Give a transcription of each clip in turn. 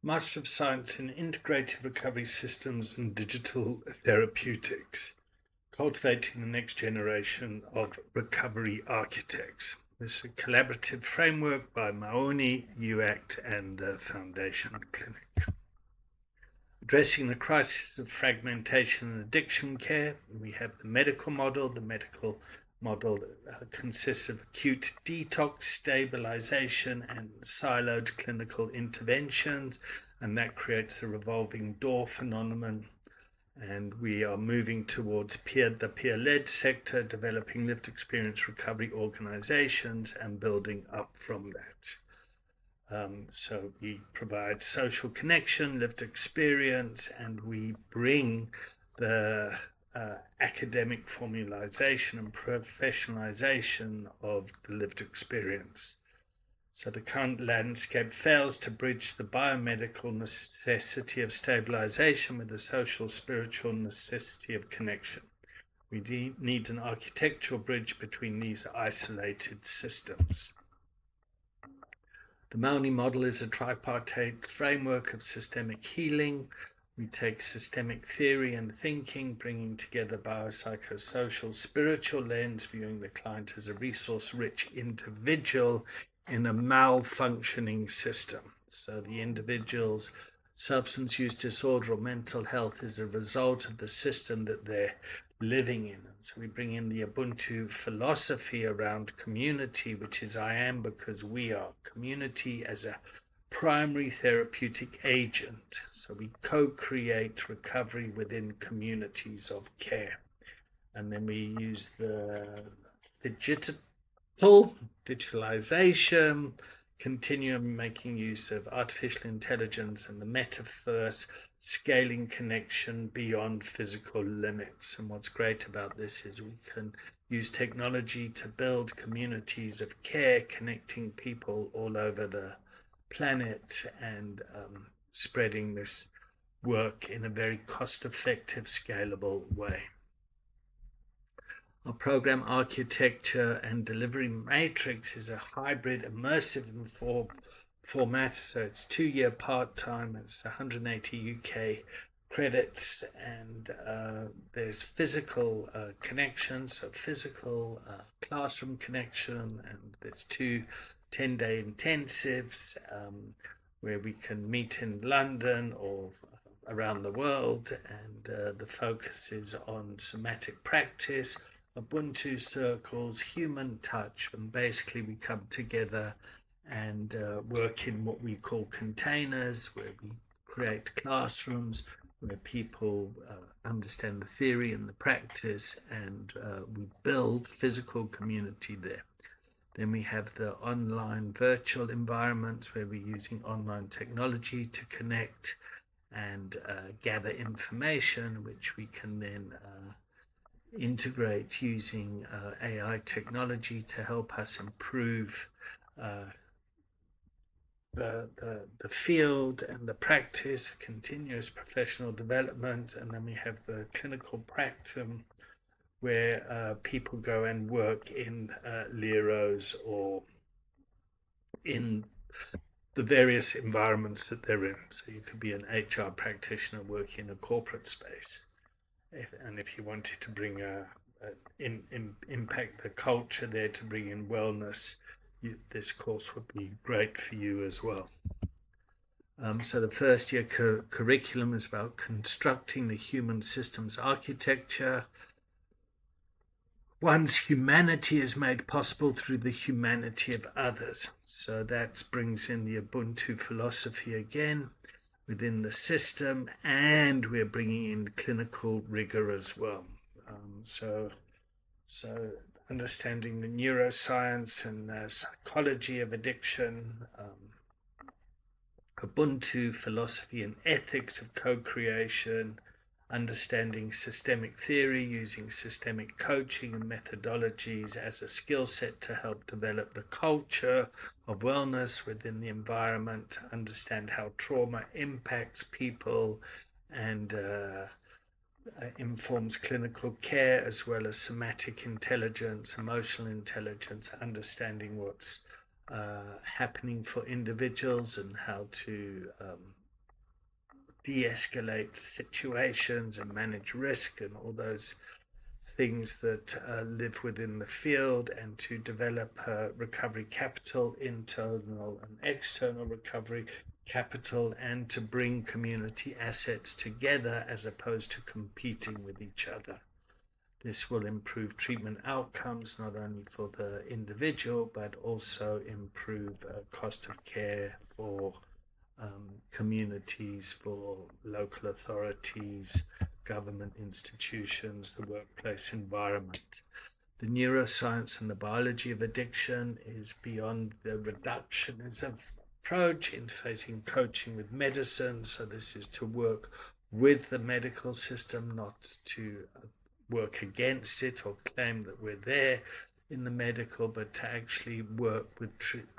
Master of Science in Integrative Recovery Systems and Digital Therapeutics, cultivating the next generation of recovery architects. This is a collaborative framework by Maoni, UACT, and the Foundation Clinic. Addressing the crisis of fragmentation and addiction care, we have the medical model. The medical model consists of acute detox, stabilization, and siloed clinical interventions, and that creates a revolving door phenomenon. And we are moving towards the peer-led sector, developing lived experience recovery organizations and building up from that. So we provide social connection, lived experience, and we bring the academic formalization and professionalization of the lived experience. So the current landscape fails to bridge the biomedical necessity of stabilization with the social spiritual necessity of connection. We need an architectural bridge between these isolated systems. The Maoni model is a tripartite framework of systemic healing. We take systemic theory and thinking, bringing together biopsychosocial, spiritual lens, viewing the client as a resource-rich individual in a malfunctioning system. So the individual's substance use disorder or mental health is a result of the system that they're living in. And so we bring in the Ubuntu philosophy around community, which is I am because we are. Community as a primary therapeutic agent. So we co-create recovery within communities of care. And then we use the phygital, digitalization, continuum, making use of artificial intelligence and the Metaverse, scaling connection beyond physical limits. And what's great about this is we can use technology to build communities of care, connecting people all over the planet and spreading this work in a very cost-effective, scalable way. Our program architecture and delivery matrix is a hybrid, immersive format. So it's 2-year part-time. It's 180 UK credits, and there's physical connection, so physical classroom connection, and there's 2 10-day intensives where we can meet in London or around the world, and the focus is on somatic practice, Ubuntu circles, human touch, and basically we come together and work in what we call containers, where we create classrooms where people understand the theory and the practice, and we build physical community there. Then we have the online virtual environments where we're using online technology to connect and gather information, which we can then integrate using AI technology to help us improve the field and the practice, continuous professional development. And then we have the clinical practicum, where people go and work in Leros or in the various environments that they're in. So you could be an HR practitioner working in a corporate space. And if you wanted to bring impact the culture there, to bring in wellness, this course would be great for you as well. So the first year curriculum is about constructing the human systems architecture. One's humanity is made possible through the humanity of others. So that brings in the Ubuntu philosophy again within the system, and we're bringing in clinical rigor as well. So understanding the neuroscience and psychology of addiction, Ubuntu philosophy and ethics of co-creation, understanding systemic theory, using systemic coaching and methodologies as a skill set to help develop the culture of wellness within the environment, understand how trauma impacts people and informs clinical care, as well as somatic intelligence, emotional intelligence, understanding what's happening for individuals and how to de-escalate situations and manage risk and all those things that live within the field, and to develop recovery capital, internal and external recovery capital, and to bring community assets together as opposed to competing with each other. This will improve treatment outcomes, not only for the individual, but also improve cost of care for communities, for local authorities, government institutions, the workplace environment. The neuroscience and the biology of addiction is beyond the reductionism approach, interfacing coaching with medicine. So this is to work with the medical system, not to work against it or claim that we're there in the medical, but to actually work with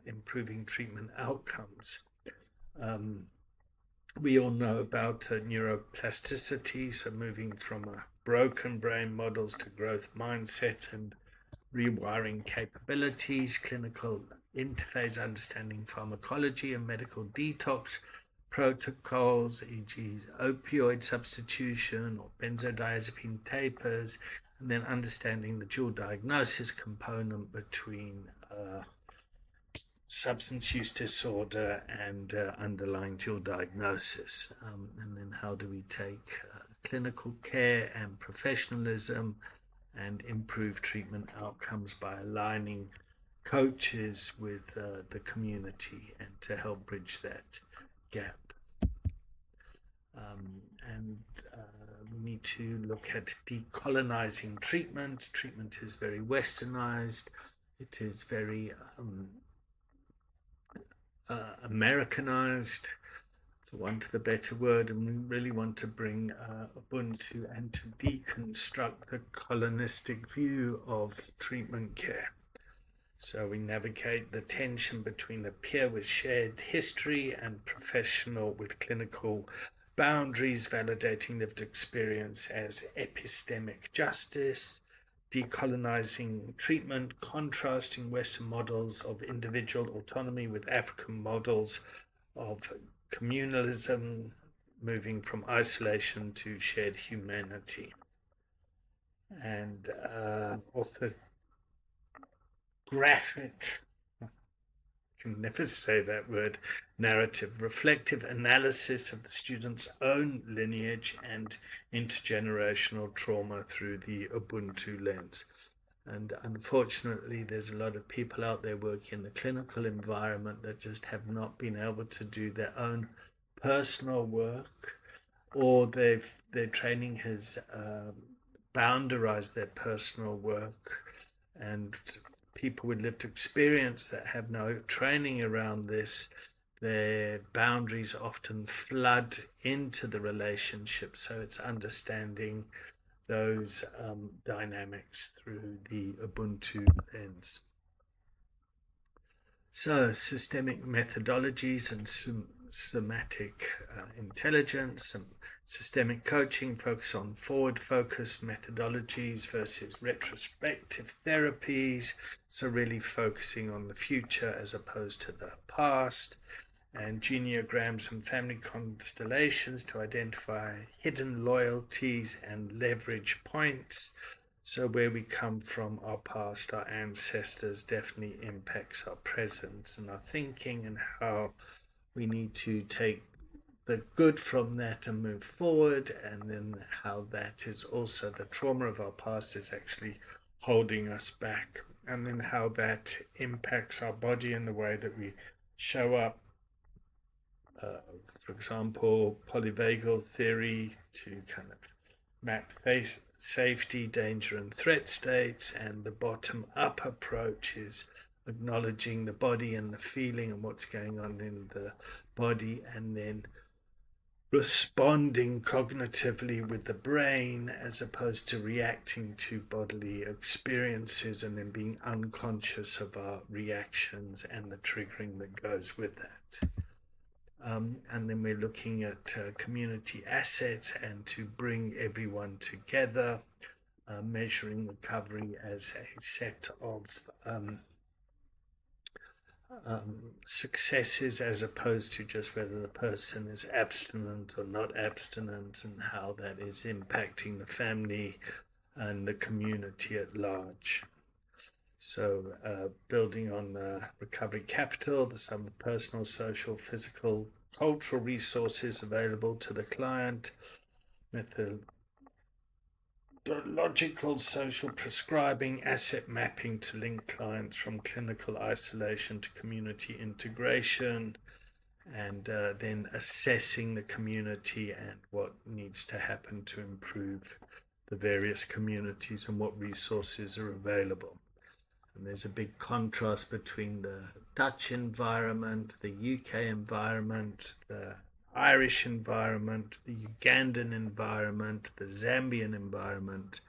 improving treatment outcomes. We all know about neuroplasticity, so moving from broken brain models to growth mindset and rewiring capabilities, clinical interface understanding pharmacology and medical detox protocols, e.g. opioid substitution or benzodiazepine tapers, and then understanding the dual diagnosis component between substance use disorder and underlying dual diagnosis. And then how do we take clinical care and professionalism and improve treatment outcomes by aligning coaches with the community and to help bridge that gap. And we need to look at decolonizing treatment. Treatment is very westernized. It is very Americanized, for want of a better word, and we really want to bring Ubuntu and to deconstruct the colonistic view of treatment care. So we navigate the tension between the peer with shared history and professional with clinical boundaries, validating lived experience as epistemic justice, decolonizing treatment, contrasting Western models of individual autonomy with African models of communalism, moving from isolation to shared humanity. And orthographic, I can never say that word, narrative, reflective analysis of the student's own lineage and intergenerational trauma through the Ubuntu lens. And unfortunately, there's a lot of people out there working in the clinical environment that just have not been able to do their own personal work, or their training has boundarized their personal work, and people with lived experience that have no training around this, their boundaries often flood into the relationship. So it's understanding those dynamics through the Ubuntu lens. So systemic methodologies and somatic intelligence, and systemic coaching focus on forward-focused methodologies versus retrospective therapies, so really focusing on the future as opposed to the past, and geneograms and family constellations to identify hidden loyalties and leverage points. So where we come from, our past, our ancestors, definitely impacts our present and our thinking, and how we need to take the good from that and move forward, and then how that is also the trauma of our past is actually holding us back, and then how that impacts our body in the way that we show up. For example, polyvagal theory to kind of map safety, danger, and threat states, and the bottom-up approach is acknowledging the body and the feeling and what's going on in the body, and then responding cognitively with the brain as opposed to reacting to bodily experiences and then being unconscious of our reactions and the triggering that goes with that. And then we're looking at community assets and to bring everyone together, measuring recovery as a set of successes as opposed to just whether the person is abstinent or not abstinent, and how that is impacting the family and the community at large. So, building on recovery capital, the sum of personal, social, physical, cultural resources available to the client, methodological social prescribing, asset mapping to link clients from clinical isolation to community integration, and then assessing the community and what needs to happen to improve the various communities and what resources are available. And there's a big contrast between the Dutch environment, the UK environment, the Irish environment, the Ugandan environment, the Zambian environment,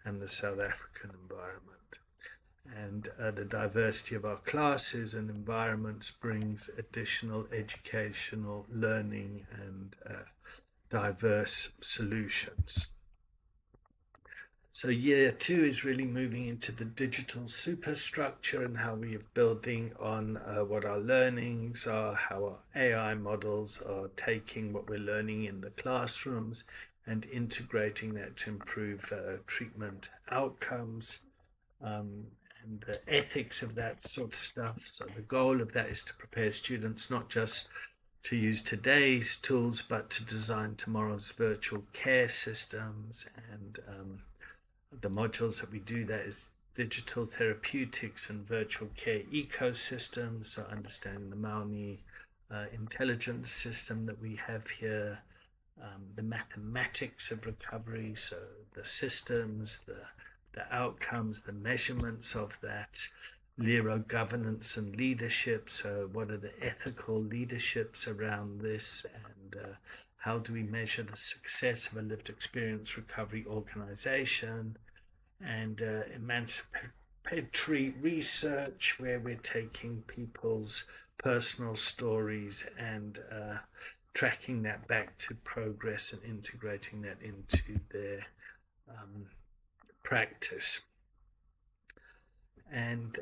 and the South African environment. And the diversity of our classes and environments brings additional educational learning and diverse solutions. So year 2 is really moving into the digital superstructure and how we are building on what our learnings are, how our AI models are taking what we're learning in the classrooms and integrating that to improve treatment outcomes, and the ethics of that sort of stuff. So the goal of that is to prepare students not just to use today's tools, but to design tomorrow's virtual care systems. And the modules that we do that is digital therapeutics and virtual care ecosystems. So understanding the Maoni intelligence system that we have here, the mathematics of recovery, so the systems, the outcomes, the measurements of that, Lero governance and leadership. So what are the ethical leaderships around this, and how do we measure the success of a lived experience recovery organization, and emancipatory research, where we're taking people's personal stories and tracking that back to progress and integrating that into their practice. And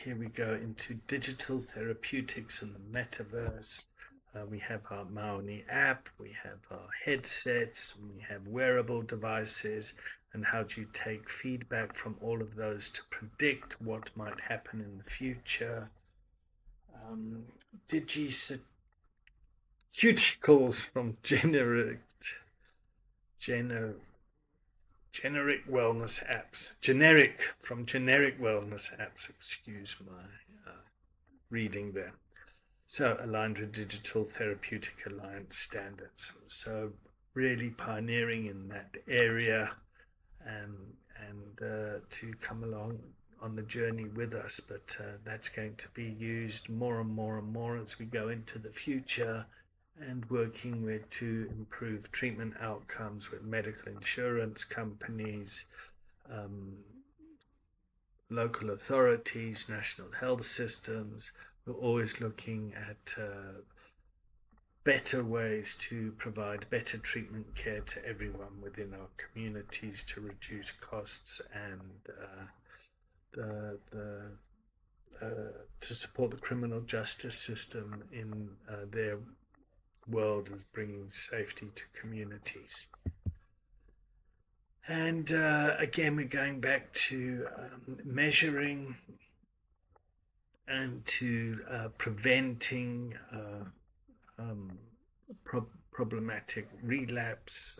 here we go into digital therapeutics and the metaverse. We have our Maoni app, we have our headsets, we have wearable devices, and how do you take feedback from all of those to predict what might happen in the future. Cuticles from generic wellness apps. Generic wellness apps. Excuse my reading there. So aligned with Digital Therapeutic Alliance standards. So really pioneering in that area, and to come along on the journey with us. But that's going to be used more and more and more as we go into the future, and working with to improve treatment outcomes with medical insurance companies, local authorities, national health systems. We're always looking at better ways to provide better treatment care to everyone within our communities to reduce costs and to support the criminal justice system in their world as bringing safety to communities. And again, we're going back to measuring and to preventing problematic relapse.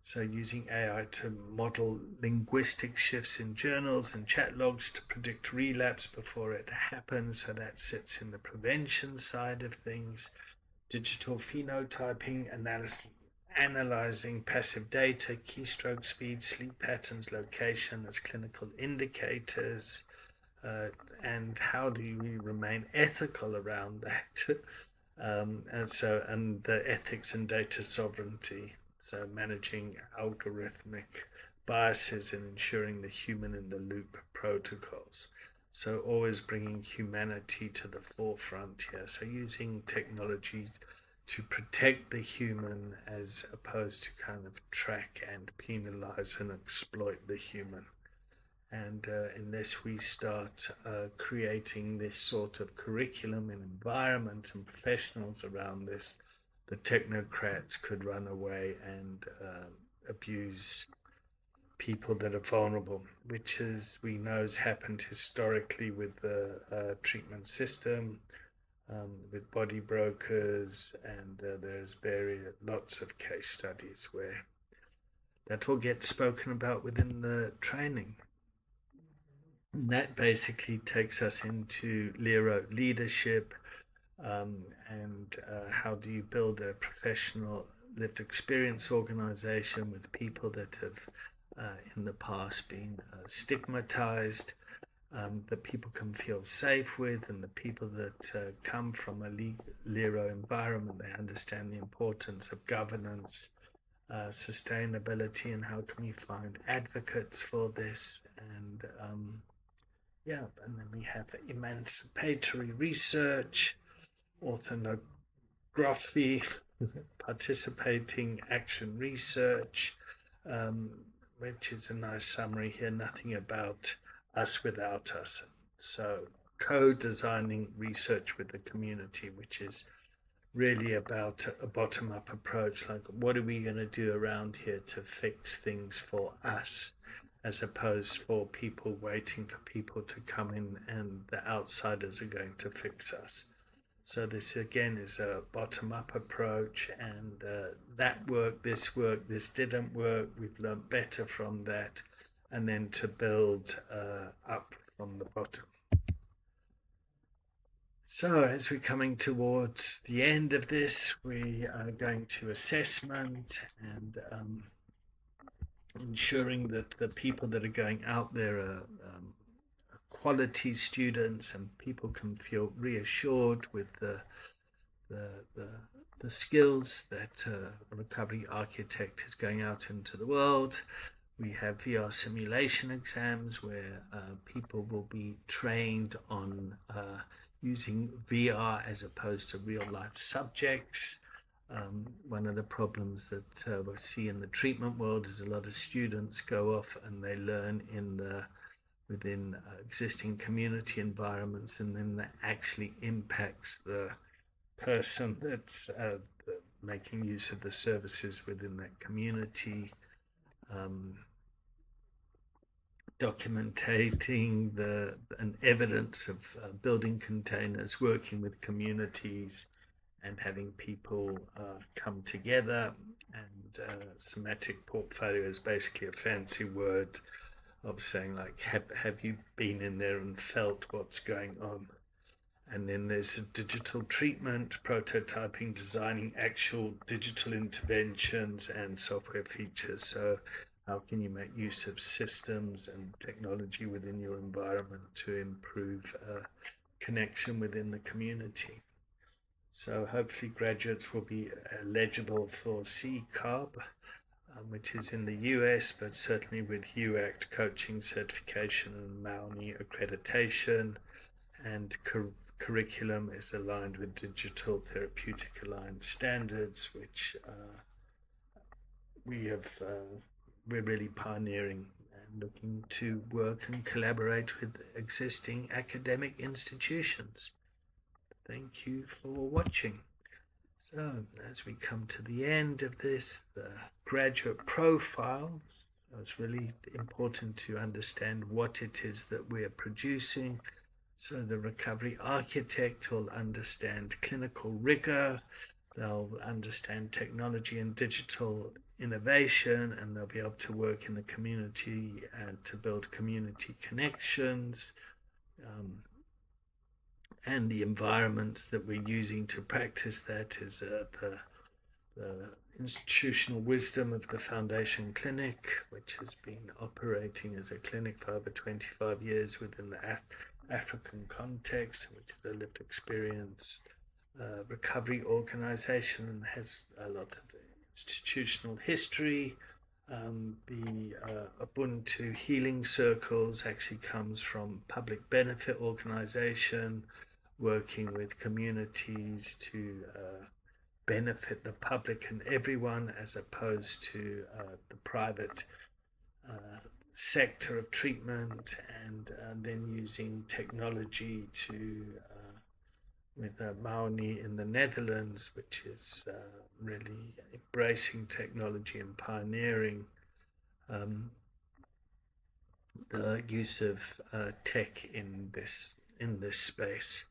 So using AI to model linguistic shifts in journals and chat logs to predict relapse before it happens. So that sits in the prevention side of things. Digital phenotyping analysis, analyzing passive data, keystroke speed, sleep patterns, location as clinical indicators, and how do we remain ethical around that? And the ethics and data sovereignty. So managing algorithmic biases and ensuring the human in the loop protocols. So always bringing humanity to the forefront here. So using technology to protect the human as opposed to kind of track and penalize and exploit the human. And unless we start creating this sort of curriculum and environment and professionals around this, the technocrats could run away and abuse people that are vulnerable, which is we know has happened historically with the treatment system, with body brokers, and there's lots of case studies where that will get spoken about within the training. And that basically takes us into Lero leadership, and how do you build a professional lived experience organization with people that have in the past been stigmatized, that people can feel safe with, and the people that come from a Lero environment, they understand the importance of governance, sustainability, and how can we find advocates for this. And yeah, and then we have emancipatory research, orthography, participating action research, um, which is a nice summary here. Nothing about us without us. So co-designing research with the community, which is really about a bottom-up approach, like what are we going to do around here to fix things for us, as opposed for people waiting for people to come in and the outsiders are going to fix us. So this again is a bottom-up approach, and that worked, this didn't work. We've learned better from that, and then to build up from the bottom. So as we're coming towards the end of this, we are going to assessment and ensuring that the people that are going out there are quality students, and people can feel reassured with the skills that a recovery architect is going out into the world. We have VR simulation exams where people will be trained on using VR as opposed to real life subjects. One of the problems that we see in the treatment world is a lot of students go off and they learn within existing community environments, and then that actually impacts the person that's making use of the services within that community. Documenting and evidence of building containers, working with communities, and having people come together. And somatic portfolio is basically a fancy word of saying, like, have you been in there and felt what's going on? And then there's a digital treatment, prototyping, designing actual digital interventions and software features. So how can you make use of systems and technology within your environment to improve connection within the community? So hopefully graduates will be eligible for CCARB, which is in the US, but certainly with UACT coaching certification and MAUNI accreditation, and curriculum is aligned with digital therapeutic aligned standards, which we're really pioneering and looking to work and collaborate with existing academic institutions. Thank you for watching. So as we come to the end of this, the graduate profiles, it's really important to understand what it is that we're producing. So the recovery architect will understand clinical rigor, they'll understand technology and digital innovation, and they'll be able to work in the community and to build community connections. And the environments that we're using to practice that is the institutional wisdom of the Foundation Clinic, which has been operating as a clinic for over 25 years within the African context, which is a lived experience recovery organization and has a lot of institutional history. The Ubuntu healing circles actually comes from public benefit organization, working with communities to benefit the public and everyone, as opposed to the private sector of treatment, and then using technology to with Maoni in the Netherlands, which is really embracing technology and pioneering the use of tech in this space,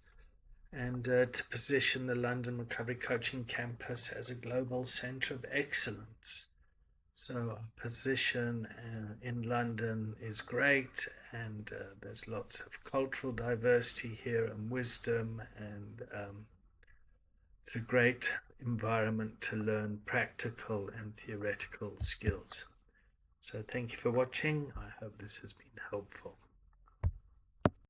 and to position the London Recovery Coaching Campus as a global centre of excellence. So our position in London is great, and there's lots of cultural diversity here and wisdom, and it's a great environment to learn practical and theoretical skills. So thank you for watching. I hope this has been helpful.